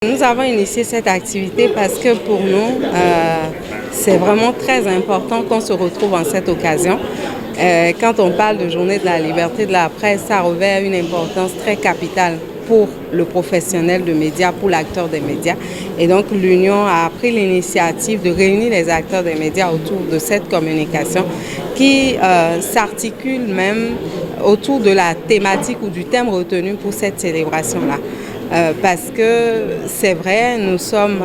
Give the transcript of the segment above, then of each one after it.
Nous avons initié cette activité parce que pour nous, c'est vraiment très important qu'on se retrouve en cette occasion. Quand on parle de journée de la liberté de la presse, ça revêt une importance très capitale pour le professionnel de médias, pour l'acteur des médias. Et donc l'Union a pris l'initiative de réunir les acteurs des médias autour de cette communication qui s'articule même autour de la thématique ou du thème retenu pour cette célébration-là. Parce que c'est vrai, nous sommes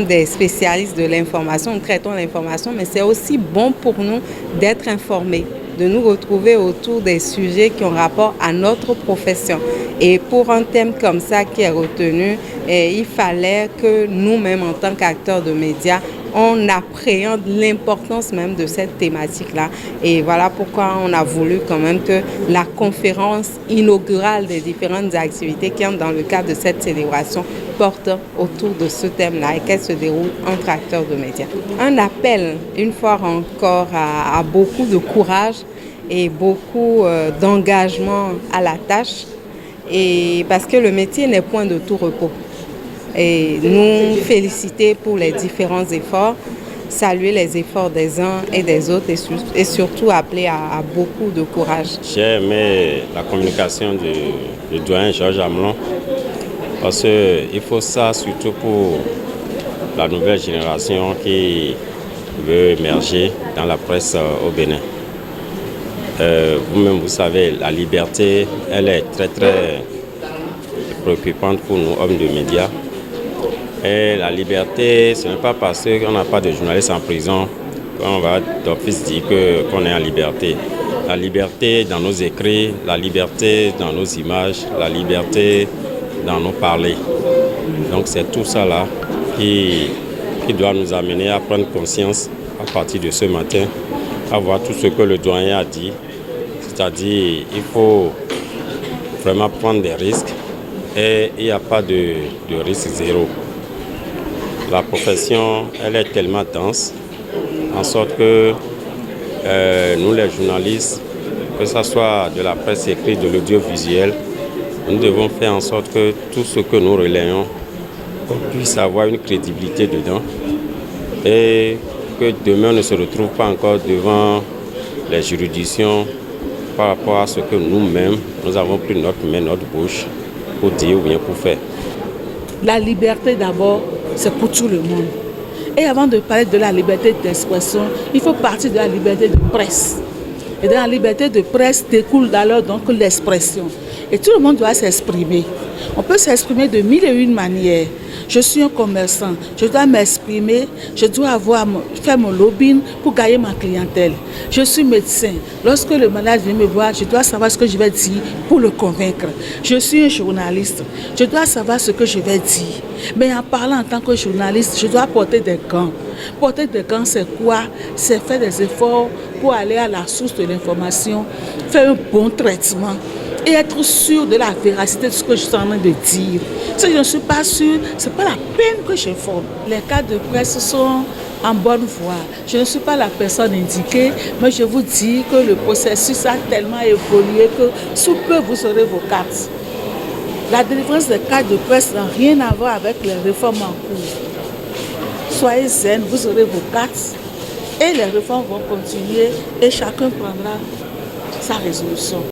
des spécialistes de l'information, nous traitons l'information, mais c'est aussi bon pour nous d'être informés, de nous retrouver autour des sujets qui ont rapport à notre profession. Et pour un thème comme ça qui est retenu, il fallait que nous-mêmes, en tant qu'acteurs de médias, on appréhende l'importance même de cette thématique-là. Et voilà pourquoi on a voulu quand même que la conférence inaugurale des différentes activités qui entrent dans le cadre de cette célébration porte autour de ce thème-là et qu'elle se déroule entre acteurs de médias. Un appel, une fois encore, à beaucoup de courage et beaucoup d'engagement à la tâche, et parce que le métier n'est point de tout repos. Et nous féliciter pour les différents efforts, saluer les efforts des uns et des autres et surtout appeler à beaucoup de courage. J'ai aimé la communication du doyen Georges Amelon parce qu'il faut ça surtout pour la nouvelle génération qui veut émerger dans la presse au Bénin. Vous-même, vous savez, la liberté, elle est très préoccupante pour nous, hommes de médias. Et la liberté, ce n'est pas parce qu'on n'a pas de journalistes en prison qu'on va d'office dire qu'on est en liberté. La liberté dans nos écrits, la liberté dans nos images, la liberté dans nos parlers. Donc c'est tout ça là qui doit nous amener à prendre conscience à partir de ce matin, à voir tout ce que le doyen a dit. C'est-à-dire il faut vraiment prendre des risques et il n'y a pas de risque zéro. La profession, elle est tellement dense, en sorte que nous les journalistes, que ce soit de la presse écrite, de l'audiovisuel, nous devons faire en sorte que tout ce que nous relayons, qu'on puisse avoir une crédibilité dedans et que demain ne se retrouve pas encore devant les juridictions par rapport à ce que nous-mêmes, nous avons pris notre main, notre bouche pour dire ou bien pour faire. La liberté d'abord, c'est pour tout le monde. Et avant de parler de la liberté d'expression, il faut partir de la liberté de presse. Et dans la liberté de presse découle alors donc l'expression. Et tout le monde doit s'exprimer. On peut s'exprimer de mille et une manières. Je suis un commerçant, je dois m'exprimer, je dois faire mon lobbying pour gagner ma clientèle. Je suis médecin. Lorsque le malade vient me voir, je dois savoir ce que je vais dire pour le convaincre. Je suis un journaliste, je dois savoir ce que je vais dire. Mais en parlant en tant que journaliste, je dois porter des gants. Porter des gants, c'est quoi? C'est faire des efforts pour aller à la source de l'information, faire un bon traitement et être sûr de la véracité de ce que je suis en train de dire. Si je ne suis pas sûr, ce n'est pas la peine que j'informe. Les cas de presse sont en bonne voie. Je ne suis pas la personne indiquée, mais je vous dis que le processus a tellement évolué que sous peu vous aurez vos cartes. La délivrance des cartes de presse n'a rien à voir avec les réformes en cours. Soyez zen, vous aurez vos cartes et les réformes vont continuer et chacun prendra sa résolution.